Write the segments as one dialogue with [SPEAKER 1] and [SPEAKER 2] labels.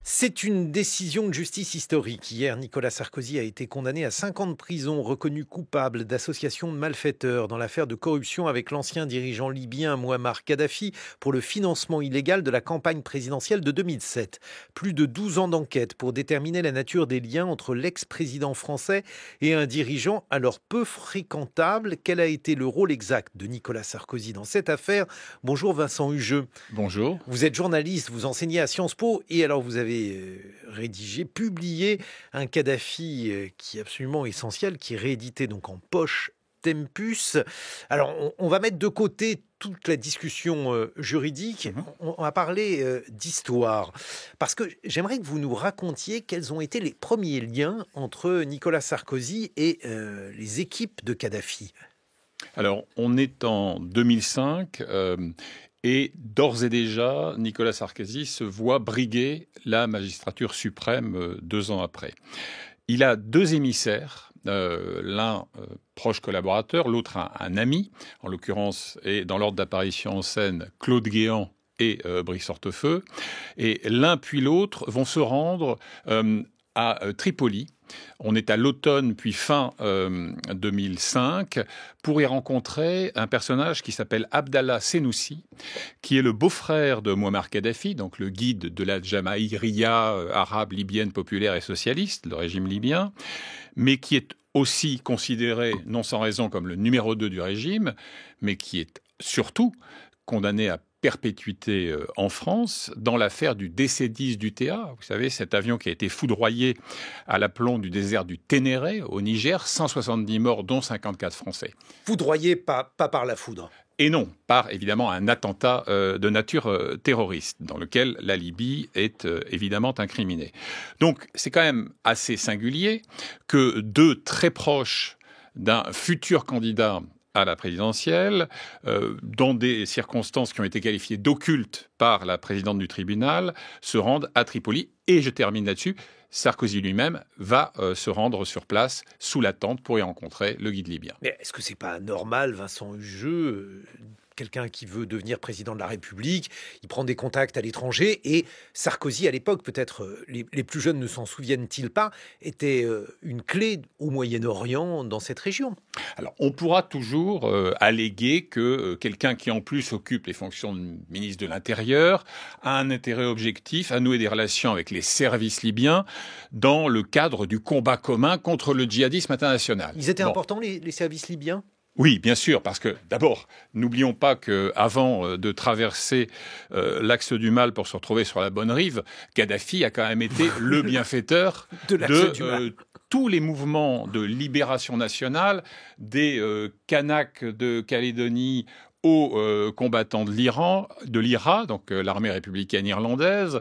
[SPEAKER 1] C'est une décision de justice historique. Hier, Nicolas Sarkozy a été condamné à 5 ans de prison, reconnu coupable d'association de malfaiteurs dans l'affaire de corruption avec l'ancien dirigeant libyen Mouammar Kadhafi pour le financement illégal de la campagne présidentielle de 2007. Plus de 12 ans d'enquête pour déterminer la nature des liens entre l'ex-président français et un dirigeant alors peu fréquentable. Quel a été le rôle exact de Nicolas Sarkozy dans cette affaire? Bonjour Vincent Hugeux.
[SPEAKER 2] Bonjour.
[SPEAKER 1] Vous êtes journaliste, vous enseignez à Sciences Po et alors vous avez rédigé, publié un Kadhafi qui est absolument essentiel, qui est réédité donc en poche Tempus. Alors on va mettre de côté toute la discussion juridique, on va parler d'histoire, parce que j'aimerais que vous nous racontiez quels ont été les premiers liens entre Nicolas Sarkozy et les équipes de Kadhafi.
[SPEAKER 2] Alors, on est en 2005 et d'ores et déjà, Nicolas Sarkozy se voit briguer la magistrature suprême 2 ans après. Il a 2 émissaires, l'un proche collaborateur, l'autre un ami, en l'occurrence, et dans l'ordre d'apparition en scène, Claude Guéant et Brice Hortefeux. Et l'un puis l'autre vont se rendre à Tripoli. On est à l'automne puis fin 2005 pour y rencontrer un personnage qui s'appelle Abdallah Senoussi, qui est le beau-frère de Mouammar Kadhafi, donc le guide de la Jamaïria arabe libyenne populaire et socialiste, le régime libyen, mais qui est aussi considéré, non sans raison, comme le numéro 2 du régime, mais qui est surtout condamné à perpétuité en France dans l'affaire du DC-10 du TA. Vous savez, cet avion qui a été foudroyé à l'aplomb du désert du Ténéré au Niger, 170 morts dont 54 Français.
[SPEAKER 1] Foudroyé pas par la foudre.
[SPEAKER 2] Et non, par évidemment un attentat de nature terroriste dans lequel la Libye est évidemment incriminée. Donc c'est quand même assez singulier que 2 très proches d'un futur candidat à la présidentielle, dans des circonstances qui ont été qualifiées d'occultes par la présidente du tribunal, se rendent à Tripoli. Et je termine là-dessus, Sarkozy lui-même va se rendre sur place sous la tente pour y rencontrer le guide libyen.
[SPEAKER 1] Mais est-ce que c'est pas normal, Vincent Hugeux, quelqu'un qui veut devenir président de la République, il prend des contacts à l'étranger et Sarkozy, à l'époque, peut-être les plus jeunes ne s'en souviennent-ils pas, était une clé au Moyen-Orient dans cette région.
[SPEAKER 2] Alors, on pourra toujours alléguer que quelqu'un qui en plus occupe les fonctions de ministre de l'Intérieur a un intérêt objectif à nouer des relations avec les services libyens dans le cadre du combat commun contre le djihadisme international.
[SPEAKER 1] Ils étaient importants, les services libyens ?
[SPEAKER 2] Oui, bien sûr, parce que d'abord, n'oublions pas qu'avant de traverser l'axe du mal pour se retrouver sur la bonne rive, Kadhafi a quand même été le bienfaiteur de tous les mouvements de libération nationale, des Kanaks de Calédonie aux combattants de l'IRA, donc l'armée républicaine irlandaise,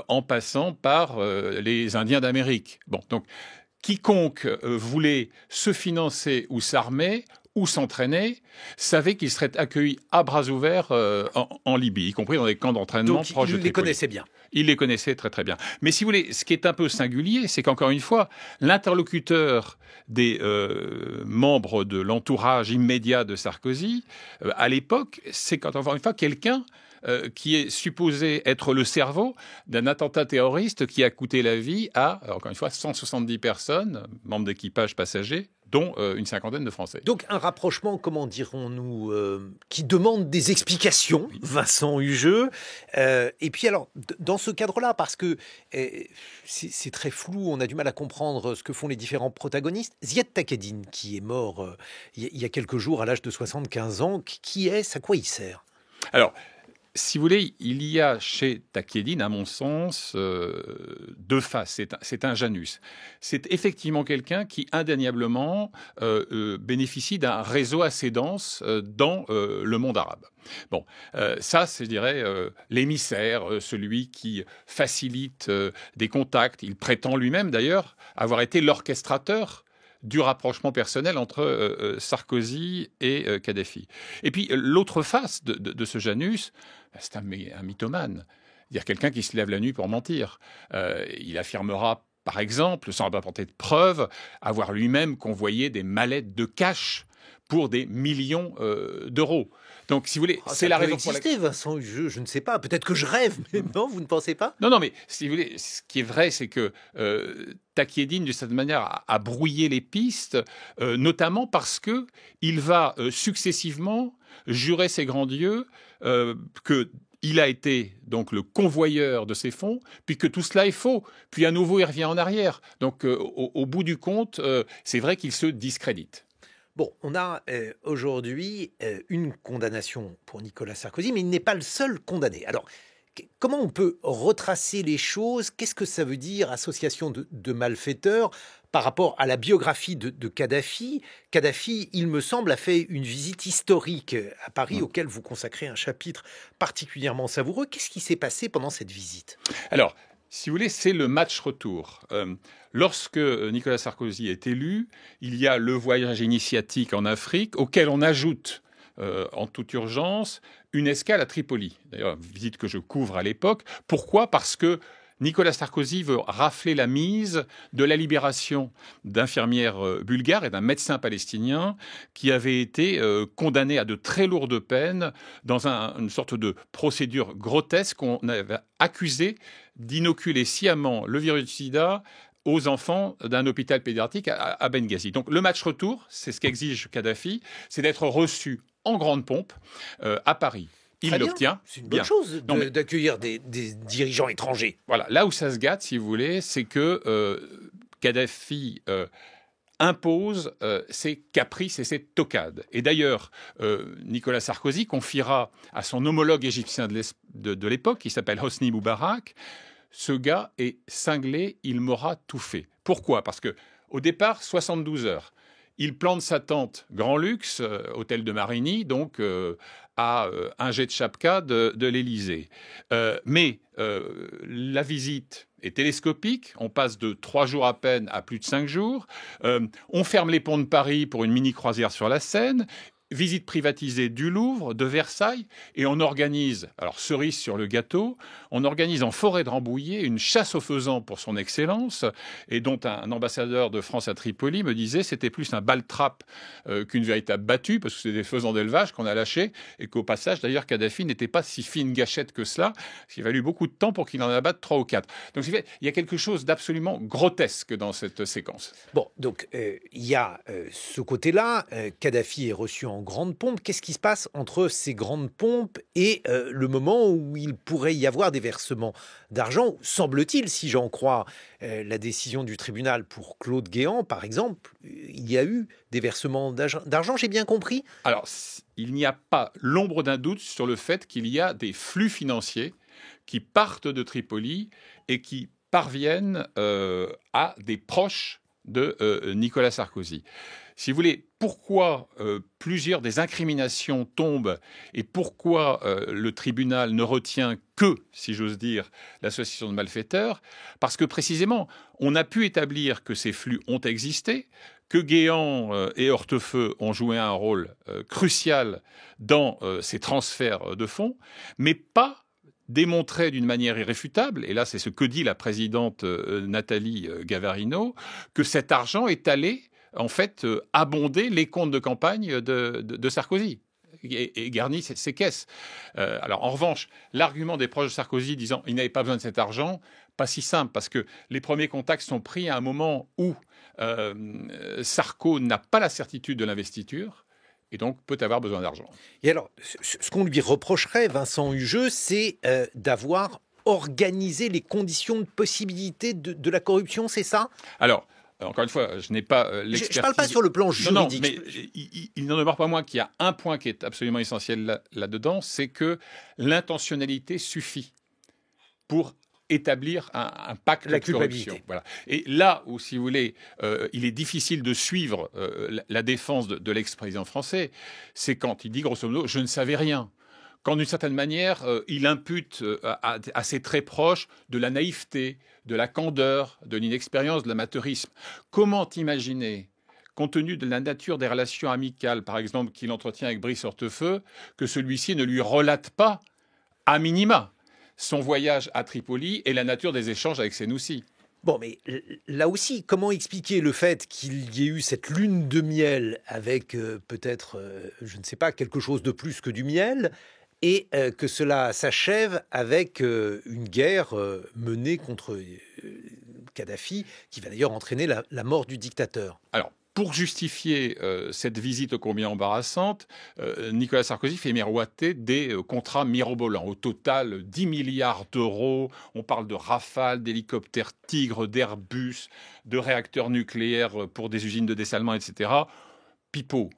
[SPEAKER 2] en passant par les Indiens d'Amérique. Bon, donc quiconque voulait se financer ou s'armer ou s'entraîner, savait qu'il serait accueilli à bras ouverts en Libye, y compris dans des camps d'entraînement proches de Tripoli.
[SPEAKER 1] Donc il les connaissait bien.
[SPEAKER 2] Il les connaissait très très bien. Mais si vous voulez, ce qui est un peu singulier, c'est qu'encore une fois, l'interlocuteur des membres de l'entourage immédiat de Sarkozy, à l'époque, c'est encore une fois quelqu'un qui est supposé être le cerveau d'un attentat terroriste qui a coûté la vie à, encore une fois, 170 personnes, membres d'équipage passagers, dont une 50aine de Français.
[SPEAKER 1] Donc un rapprochement, comment dirons-nous, qui demande des explications, Vincent Hugeux. Et puis alors, dans ce cadre-là, parce que c'est très flou, on a du mal à comprendre ce que font les différents protagonistes. Ziad Takieddine, qui est mort il y a quelques jours à l'âge de 75 ans, qui est-ce, à quoi il sert?
[SPEAKER 2] Alors, si vous voulez, il y a chez Takieddine, à mon sens, 2 faces. C'est un Janus. C'est effectivement quelqu'un qui, indéniablement, bénéficie d'un réseau assez dense dans le monde arabe. Bon, ça, c'est, je dirais, l'émissaire, celui qui facilite des contacts. Il prétend lui-même, d'ailleurs, avoir été l'orchestrateur du rapprochement personnel entre Sarkozy et Kadhafi. Et puis, l'autre face de ce Janus, c'est un mythomane. C'est-à-dire quelqu'un qui se lève la nuit pour mentir. Il affirmera, par exemple, sans apporter de preuves, avoir lui-même convoyé des mallettes de cash pour des millions d'euros. Donc, si vous voulez, c'est la raison pour laquelle...
[SPEAKER 1] Vincent, je ne sais pas. Peut-être que je rêve, mais non, vous ne pensez pas?
[SPEAKER 2] Non, mais si vous voulez, ce qui est vrai, c'est que Takieddine, d'une certaine manière, a brouillé les pistes, notamment parce que il va successivement jurer ses grands dieux qu'il a été donc le convoyeur de ces fonds, puis que tout cela est faux. Puis à nouveau, il revient en arrière. Donc, au bout du compte, c'est vrai qu'il se discrédite.
[SPEAKER 1] Bon, on a aujourd'hui une condamnation pour Nicolas Sarkozy, mais il n'est pas le seul condamné. Alors, comment on peut retracer les choses? Qu'est-ce que ça veut dire, association de malfaiteurs, par rapport à la biographie de Kadhafi? Kadhafi, il me semble, a fait une visite historique à Paris, auquel vous consacrez un chapitre particulièrement savoureux. Qu'est-ce qui s'est passé pendant cette visite?
[SPEAKER 2] Alors, si vous voulez, c'est le match retour. Lorsque Nicolas Sarkozy est élu, il y a le voyage initiatique en Afrique, auquel on ajoute, en toute urgence, une escale à Tripoli. D'ailleurs, visite que je couvre à l'époque. Pourquoi ? Parce que Nicolas Sarkozy veut rafler la mise de la libération d'infirmières bulgares et d'un médecin palestinien qui avaient été condamnés à de très lourdes peines dans une sorte de procédure grotesque qu'on avait accusé d'inoculer sciemment le virus du sida aux enfants d'un hôpital pédiatrique à Benghazi. Donc le match retour, c'est ce qu'exige Kadhafi, c'est d'être reçu en grande pompe à Paris. Il l'obtient.
[SPEAKER 1] C'est une bonne chose d'accueillir des dirigeants étrangers.
[SPEAKER 2] Voilà, là où ça se gâte, si vous voulez, c'est que Kadhafi impose ses caprices et ses toccades. Et d'ailleurs, Nicolas Sarkozy confiera à son homologue égyptien de l'époque, qui s'appelle Hosni Moubarak, ce gars est cinglé, il m'aura tout fait. Pourquoi ? Parce que au départ, 72 heures. Il plante sa tente grand luxe, hôtel de Marigny, donc à un jet de chapka de l'Élysée. Mais la visite est télescopique. On passe de 3 jours à peine à plus de 5 jours. On ferme les ponts de Paris pour une mini-croisière sur la Seine. Visite privatisée du Louvre, de Versailles, et on organise, alors cerise sur le gâteau, on organise en forêt de Rambouillet une chasse aux faisans pour son excellence, et dont un ambassadeur de France à Tripoli me disait c'était plus un bal-trap qu'une véritable battue, parce que c'est des faisans d'élevage qu'on a lâchés, et qu'au passage, d'ailleurs, Kadhafi n'était pas si fine gâchette que cela, parce qu'il a fallu beaucoup de temps pour qu'il en abatte 3 ou 4. Donc il y a quelque chose d'absolument grotesque dans cette séquence.
[SPEAKER 1] Bon, donc il y a ce côté-là, Kadhafi est reçu en grande pompe. Qu'est-ce qui se passe entre ces grandes pompes et le moment où il pourrait y avoir des versements d'argent? Semble-t-il, si j'en crois la décision du tribunal pour Claude Guéant, par exemple, il y a eu des versements d'argent, j'ai bien compris?
[SPEAKER 2] Alors, il n'y a pas l'ombre d'un doute sur le fait qu'il y a des flux financiers qui partent de Tripoli et qui parviennent à des proches de Nicolas Sarkozy. Si vous voulez, pourquoi plusieurs des incriminations tombent et pourquoi le tribunal ne retient que, si j'ose dire, l'association de malfaiteurs? Parce que précisément, on a pu établir que ces flux ont existé, que Guéant et Hortefeux ont joué un rôle crucial dans ces transferts de fonds, mais pas démontrer d'une manière irréfutable, et là c'est ce que dit la présidente Nathalie Gavarino, que cet argent est allé en fait abonder les comptes de campagne de Sarkozy et garni ses caisses. Alors en revanche, l'argument des proches de Sarkozy disant il n'avait pas besoin de cet argent, pas si simple, parce que les premiers contacts sont pris à un moment où Sarko n'a pas la certitude de l'investiture, et donc peut avoir besoin d'argent.
[SPEAKER 1] Et alors, ce qu'on lui reprocherait, Vincent Hugeux, c'est d'avoir organisé les conditions de possibilité de la corruption, c'est ça?
[SPEAKER 2] Alors, encore une fois, je n'ai pas l'expertise.
[SPEAKER 1] Je ne parle pas sur le plan juridique.
[SPEAKER 2] Non, mais il n'en demeure pas moins qu'il y a un point qui est absolument essentiel là-dedans, c'est que l'intentionnalité suffit pour établir un pacte de corruption. Voilà. Et là où, si vous voulez, il est difficile de suivre la défense de l'ex-président français, c'est quand il dit, grosso modo, je ne savais rien. Quand, d'une certaine manière, il impute à ses très proches de la naïveté, de la candeur, de l'inexpérience, de l'amateurisme. Comment imaginer, compte tenu de la nature des relations amicales, par exemple, qu'il entretient avec Brice Hortefeux, que celui-ci ne lui relate pas, à minima, son voyage à Tripoli et la nature des échanges avec Sénoussi?
[SPEAKER 1] Bon, mais là aussi, comment expliquer le fait qu'il y ait eu cette lune de miel avec peut-être, je ne sais pas, quelque chose de plus que du miel, et que cela s'achève avec une guerre menée contre Kadhafi, qui va d'ailleurs entraîner la mort du dictateur?
[SPEAKER 2] Alors, pour justifier cette visite ô combien embarrassante, Nicolas Sarkozy fait miroiter des contrats mirobolants. Au total, 10 milliards d'euros. On parle de Rafale, d'hélicoptères Tigre, d'Airbus, de réacteurs nucléaires pour des usines de dessalement, etc. Pipeau,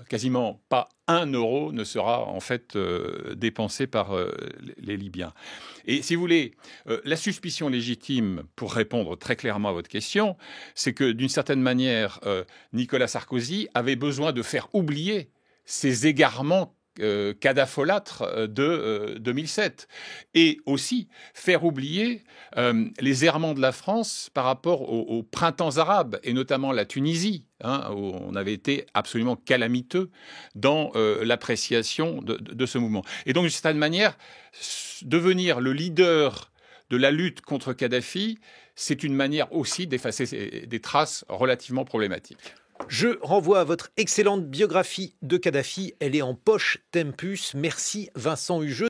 [SPEAKER 2] quasiment pas 1 euro ne sera en fait dépensé par les Libyens. Et si vous voulez, la suspicion légitime, pour répondre très clairement à votre question, c'est que d'une certaine manière, Nicolas Sarkozy avait besoin de faire oublier ces égarements cadafolâtres de 2007. Et aussi faire oublier les errements de la France par rapport aux printemps arabes, et notamment la Tunisie, hein, où on avait été absolument calamiteux dans l'appréciation de ce mouvement. Et donc, d'une certaine manière, devenir le leader de la lutte contre Kadhafi, c'est une manière aussi d'effacer des traces relativement problématiques.
[SPEAKER 1] Je renvoie à votre excellente biographie de Kadhafi. Elle est en poche Tempus. Merci Vincent Hugeux.